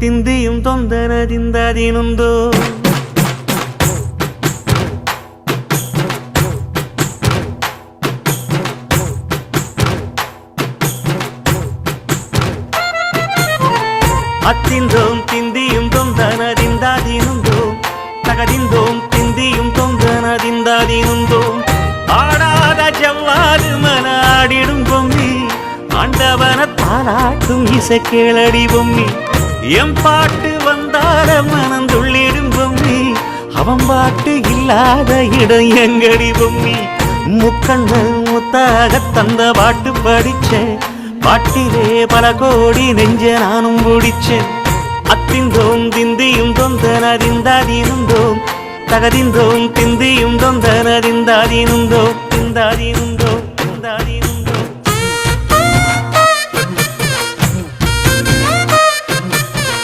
ತಿಂದಿಯುಂ ತೊಂದನದಿಂದದಿನುಂದೋ அத்திந்தோம் திந்தியும் தொந்தனதிந்தாதினுந்தோம் தகதிந்தோம் திந்தியும் தொந்தனதிந்தாதினுந்தோம் ஆடாத ஜவ்வாது மனாடிடும் பொம்மி ஆண்டவன தாளாட்டும் இசை கேளடி பொம்மி எம் பாட்டு வந்தார மனந்துள்ளிடும் பொம்மி அவன் பாட்டு இல்லாத இடம் எங்கடி பொம்மி முக்கண்ணல் முத்தாக தந்த பாட்டு படிச்சேன் பாட்டிலே பல கோடி நெஞ்ச நானும் பிடிச்சேன் அத்திந்தோம் திந்தியும் தொந்தனதிந்தாதினுந்தோம் தகதிந்தோம் திந்தியும் தொந்தனதிந்தாதினுந்தோம் திந்தாதினுந்தோம்